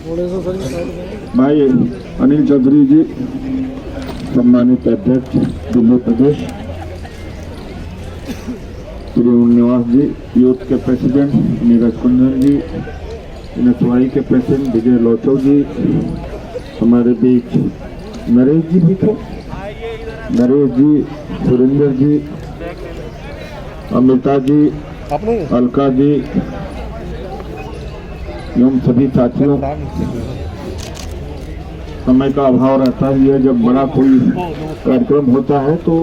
भाई अनिल चौधरी जी, सम्मानित अध्यक्ष दिल्ली प्रदेश, श्री निवास जी, यूथ के प्रेसिडेंट नीरज कुंदन जी, एनएसवाई के प्रेसिडेंट विजय लोचो जी, हमारे बीच नरेश जी भी थे, नरेश जी, सुरेंद्र जी, अमिता जी, अलका जी, एवं सभी साथियों। समय का अभाव रहता है, यह जब बड़ा कोई कार्यक्रम होता है तो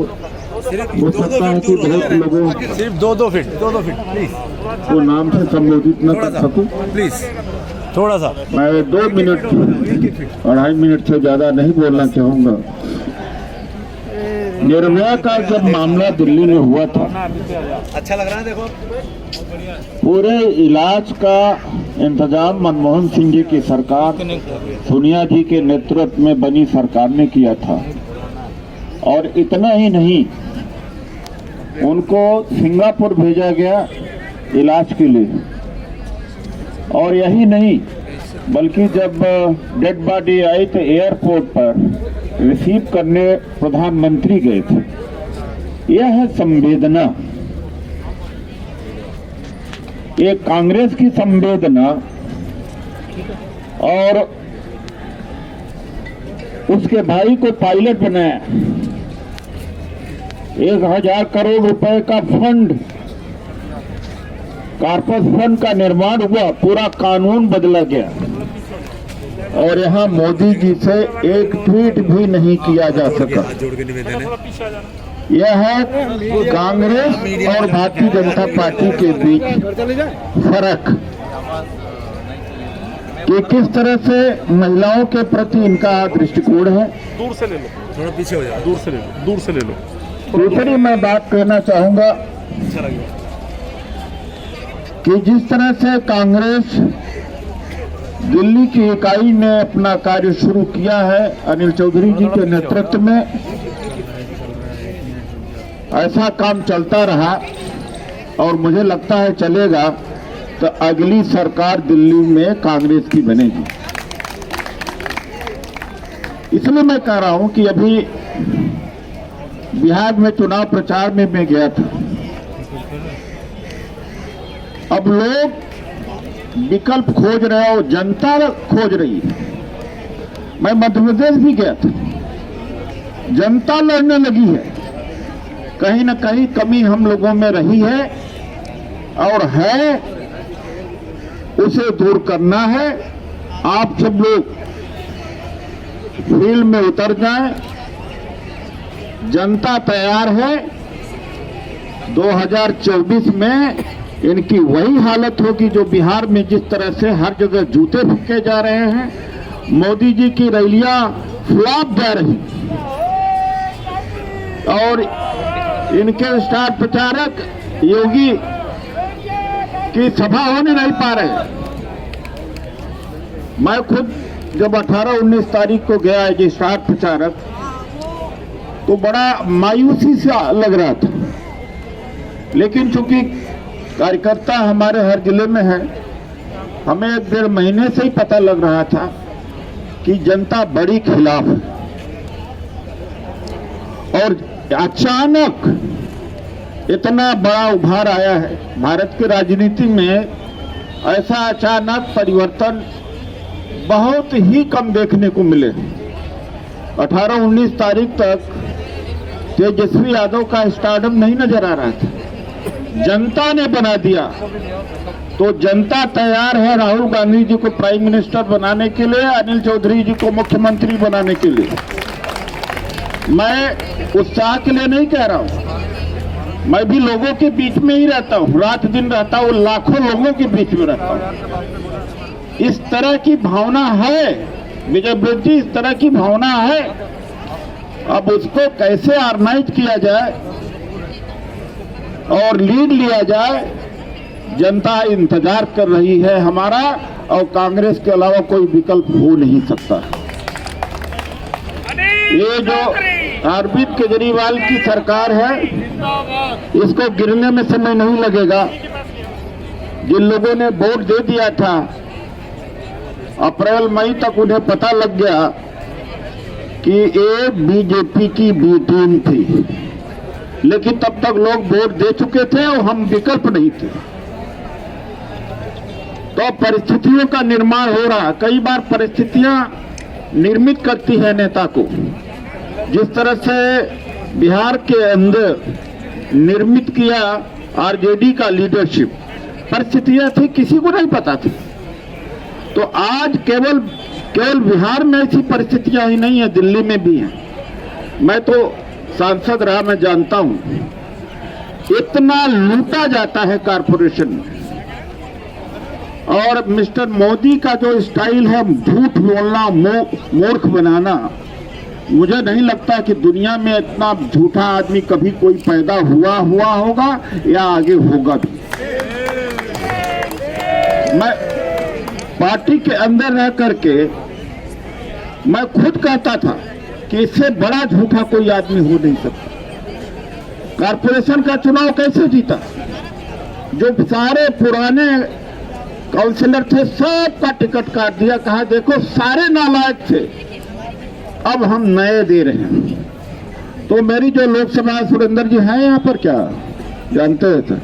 हो सकता है कि बहुत लोगों सिर्फ दो फीट प्लीज को नाम से संबोधित न कर सकूं। प्लीज थोड़ा सा मैं 2 मिनट 2.5 मिनट से ज्यादा नहीं बोलना चाहूंगा। निर्भया का जब मामला दिल्ली में हुआ था, अच्छा लग रहा है। देखो पूरे इलाज का इंतजाम मनमोहन सिंह जी की सरकार, सोनिया जी के नेतृत्व में बनी सरकार ने किया था। और इतना ही नहीं, उनको सिंगापुर भेजा गया इलाज के लिए। और यही नहीं, बल्कि जब डेड बॉडी आई तो एयरपोर्ट पर रिसीव करने प्रधानमंत्री गए थे। यह है संवेदना, ये कांग्रेस की संवेदना। और उसके भाई को पायलट बनाया, 1000 करोड़ रुपए का फंड, कॉर्पस फंड का निर्माण हुआ, पूरा कानून बदला गया। और यहाँ मोदी जी से एक ट्वीट भी नहीं किया जा सका। यह है कांग्रेस और भारतीय जनता पार्टी के बीच फर्क, कि किस तरह से महिलाओं के प्रति इनका दृष्टिकोण है। दूर से ले लो, थोड़ा पीछे हो जाओ, दूर से ले लो, दूर से ले लो। दूसरी मैं बात कहना चाहूंगा कि जिस तरह से कांग्रेस दिल्ली की इकाई ने अपना कार्य शुरू किया है अनिल चौधरी जी के नेतृत्व में, ऐसा काम चलता रहा और मुझे लगता है चलेगा तो अगली सरकार दिल्ली में कांग्रेस की बनेगी। इसलिए मैं कह रहा हूं कि अभी बिहार में चुनाव प्रचार में मैं गया था। अब लोग विकल्प खोज रहे हो, जनता खोज रही है। मैं मध्य प्रदेश भी गया था, जनता लड़ने लगी है। कहीं ना कहीं कमी हम लोगों में रही है और है, उसे दूर करना है। आप सब लोग फील्ड में उतर जाएं, जनता तैयार है। 2024 में इनकी वही हालत होगी जो बिहार में जिस तरह से हर जगह जूते फूके जा रहे हैं, मोदी जी की रैलियां फ्लॉप जा रही और इनके स्टार प्रचारक योगी की सभा होने नहीं पा रहे। मैं खुद जब 18-19 तारीख को गया है स्टार प्रचारक, तो बड़ा मायूसी सा लग रहा था। लेकिन चूंकि कार्यकर्ता हमारे हर जिले में है, हमें 1-1.5 महीने से ही पता लग रहा था कि जनता बड़ी खिलाफ है। और अचानक इतना बड़ा उभार आया है भारत की राजनीति में। ऐसा अचानक परिवर्तन बहुत ही कम देखने को मिले। 18-19 तारीख तक तेजस्वी यादव का स्टारडम नहीं नजर आ रहा था, जनता ने बना दिया। तो जनता तैयार है राहुल गांधी जी को प्राइम मिनिस्टर बनाने के लिए, अनिल चौधरी जी को मुख्यमंत्री बनाने के लिए। मैं उत्साह के लिए नहीं कह रहा हूं, मैं भी लोगों के बीच में ही रहता हूं, रात दिन रहता हूं, लाखों लोगों के बीच में रहता हूं। इस तरह की भावना है विजय ब्रज जी, इस तरह की भावना है। अब उसको कैसे ऑर्गेनाइज किया जाए और लीड लिया जाए, जनता इंतजार कर रही है हमारा। और कांग्रेस के अलावा कोई विकल्प हो नहीं सकता। ये जो अरविंद केजरीवाल की सरकार है, इसको गिरने में समय नहीं लगेगा। जिन लोगों ने वोट दे दिया था अप्रैल मई तक उन्हें पता लग गया कि ये बीजेपी की बी टीम थी, लेकिन तब तक लोग वोट दे चुके थे और हम विकल्प नहीं थे। तो परिस्थितियों का निर्माण हो रहा। कई बार परिस्थितियां निर्मित करती है नेता को। जिस तरह से बिहार के अंदर निर्मित किया आरजेडी का लीडरशिप, परिस्थितियां थी, किसी को नहीं पता थी। तो आज केवल बिहार में ऐसी परिस्थितियां ही नहीं है, दिल्ली में भी हैं। मैं तो सांसद रहा, मैं जानता हूं इतना लूटा जाता है कारपोरेशन में। और मिस्टर मोदी का जो स्टाइल है झूठ बोलना, मूर्ख बनाना, मुझे नहीं लगता कि दुनिया में इतना झूठा आदमी कभी कोई पैदा हुआ होगा या आगे होगा भी। मैं पार्टी के अंदर रह करके मैं खुद कहता था कि इससे बड़ा झूठा कोई आदमी हो नहीं सकता। कारपोरेशन का चुनाव कैसे जीता? जो सारे पुराने काउंसिलर थे सबका टिकट काट दिया, कहा देखो सारे नालायक थे, अब हम नए दे रहे हैं। तो मेरी जो लोकसभा सुरेंद्र जी हैं यहाँ पर, क्या जानते हैं सर,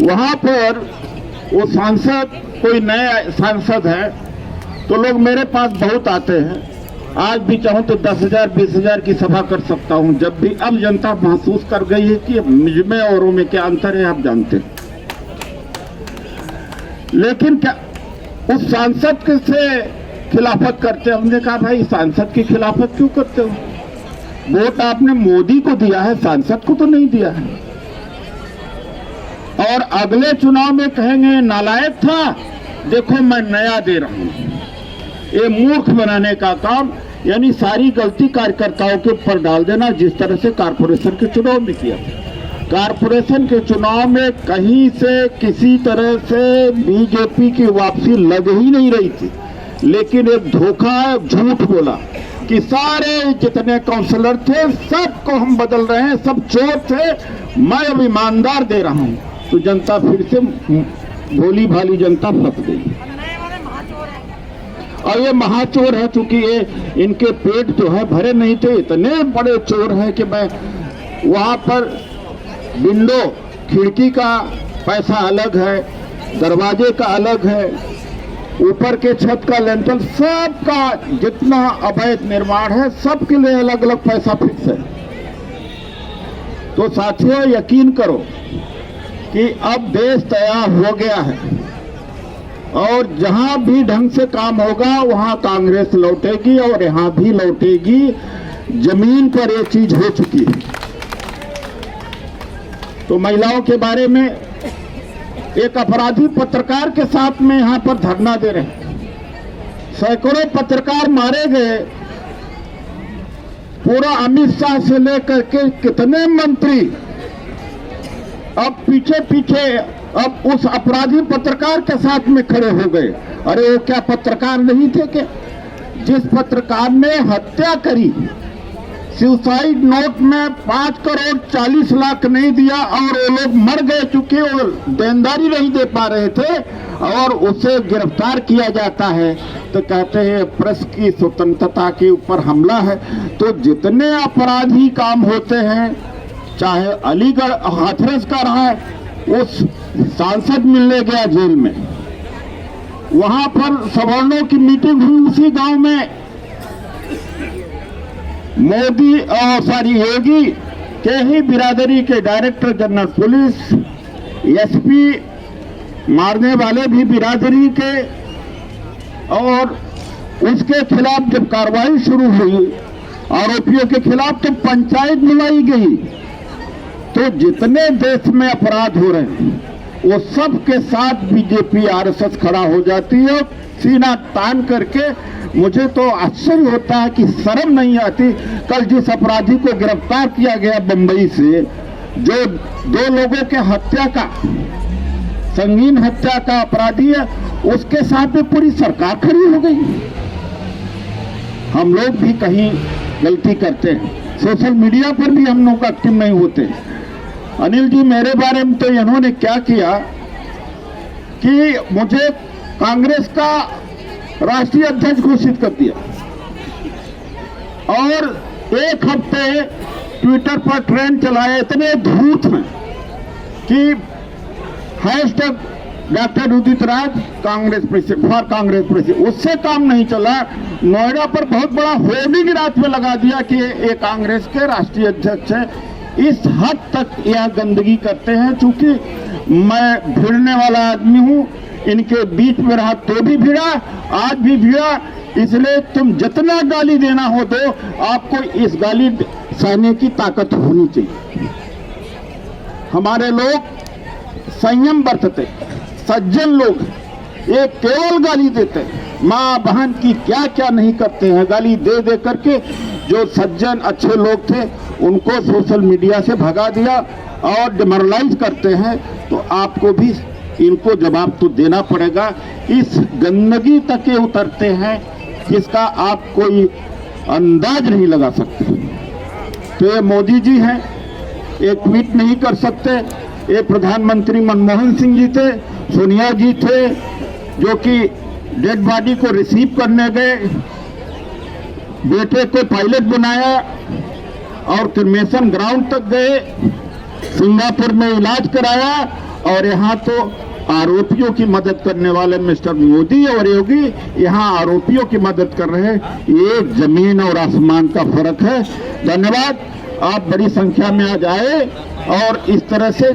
वहां पर वो सांसद कोई नए सांसद है तो लोग मेरे पास बहुत आते हैं। आज भी चाहूं तो 10,000 20,000 की सभा कर सकता हूं। जब भी अब जनता महसूस कर गई है कि मुझमें और में क्या अंतर है, आप जानते हैं। लेकिन क्या उस सांसद से खिलाफत करते? हमने कहा भाई सांसद की खिलाफत क्यों करते हो? वोट आपने मोदी को दिया है, सांसद को तो नहीं दिया है। और अगले चुनाव में कहेंगे नालायक था, देखो मैं नया दे रहा हूं। ये मूर्ख बनाने का काम, यानी सारी गलती कार्यकर्ताओं के ऊपर डाल देना, जिस तरह से कारपोरेशन के चुनाव में किया। कारपोरेशन के चुनाव में कहीं से किसी तरह से बीजेपी की वापसी लग ही नहीं रही थी, लेकिन एक धोखा, झूठ बोला कि सारे जितने काउंसलर थे सबको हम बदल रहे हैं, सब चोर थे, मैं अब ईमानदार दे रहा हूं। तो जनता फिर से, भोली भाली जनता फंस गई। और ये महाचोर है, चूंकि ये इनके पेट जो है भरे नहीं थे, इतने बड़े चोर हैं कि मैं वहां पर विंडो खिड़की का पैसा अलग है, दरवाजे का अलग है, ऊपर के छत का लेंटल, सबका जितना अवैध निर्माण है सबके लिए अलग अलग पैसा फिक्स है। तो साथियों यकीन करो कि अब देश तैयार हो गया है और जहां भी ढंग से काम होगा वहां कांग्रेस लौटेगी और यहां भी लौटेगी। जमीन पर ये चीज हो चुकी है। तो महिलाओं के बारे में एक अपराधी पत्रकार के साथ में यहां पर धरना दे रहे हैं। सैकड़ों पत्रकार मारे गए, पूरा अमित शाह से लेकर के कितने मंत्री अब पीछे पीछे अब उस अपराधी पत्रकार के साथ में खड़े हो गए। अरे वो क्या पत्रकार नहीं थे क्या? जिस पत्रकार ने हत्या करी, सुसाइड नोट में 5 करोड़ 40 लाख नहीं दिया और वो लोग मर गए, चूंकि वो देनदारी नहीं दे पा रहे थे, और उसे गिरफ्तार किया जाता है तो कहते हैं प्रेस की स्वतंत्रता के ऊपर हमला है। तो जितने अपराधी काम होते हैं, चाहे अलीगढ़ हाथरस का रहा, उस सांसद मिलने गया जेल में, वहां पर सवर्णों की मीटिंग हुई उसी गांव में, मोदी और योगी के ही बिरादरी के डायरेक्टर जनरल पुलिस, एसपी मारने वाले भी बिरादरी के, और उसके खिलाफ जब कार्रवाई शुरू हुई आरोपियों के खिलाफ तो पंचायत बुलाई गई। तो जितने देश में अपराध हो रहे हैं वो सब के साथ बीजेपी आरएसएस खड़ा हो जाती है सीना तान करके। मुझे तो आश्चर्य होता है कि शर्म नहीं आती। कल जिस अपराधी को गिरफ्तार किया गया बंबई से, जो 2 लोगों के हत्या का, संगीन हत्या का अपराधी है, उसके साथ में पूरी सरकार खड़ी हो गई। हम लोग भी कहीं गलती करते हैं, सोशल मीडिया पर भी हम लोग एक्टिव नहीं होते। अनिल जी मेरे बारे में तो इन्होंने क्या किया कि मुझे कांग्रेस का राष्ट्रीय अध्यक्ष घोषित कर दिया और एक हफ्ते ट्विटर पर ट्रेंड चलाए, इतने धूर्त हैं कि hashtag doctor Udit Raj Congress president for Congress president, उससे काम नहीं चला। नोएडा पर बहुत बड़ा होर्डिंग रात में लगा दिया कि ये कांग्रेस के राष्ट्रीय अध्यक्ष है। इस हद तक यह गंदगी करते हैं। चूंकि मैं भिड़ने वाला आदमी हूँ, इनके बीच में रहा तो भी भिड़ा, आज भी भिड़ा, इसलिए तुम जितना गाली देना हो दो, आपको इस गाली सहने की ताकत होनी चाहिए। हमारे लोग संयम बरतते, सज्जन लोग, ये केवल गाली देते, माँ बहन की क्या क्या नहीं करते हैं। गाली दे दे करके जो सज्जन अच्छे लोग थे उनको सोशल मीडिया से भगा दिया और डिमोरलाइज करते हैं। तो आपको भी इनको जवाब तो देना पड़ेगा। इस गंदगी तक ये उतरते हैं जिसका आप कोई अंदाज नहीं लगा सकते। तो ये मोदी जी हैं, ये ट्वीट नहीं कर सकते। ये प्रधानमंत्री मनमोहन सिंह जी थे, सोनिया जी थे, जो कि डेड बॉडी को रिसीव करने गए, बेटे को पायलट बनाया और क्रिमेशन ग्राउंड तक गए, सिंगापुर में इलाज कराया, और यहाँ तो आरोपियों की मदद करने वाले मिस्टर मोदी और योगी यहाँ आरोपियों की मदद कर रहे हैं। ये जमीन और आसमान का फर्क है। धन्यवाद। आप बड़ी संख्या में आज आए और इस तरह से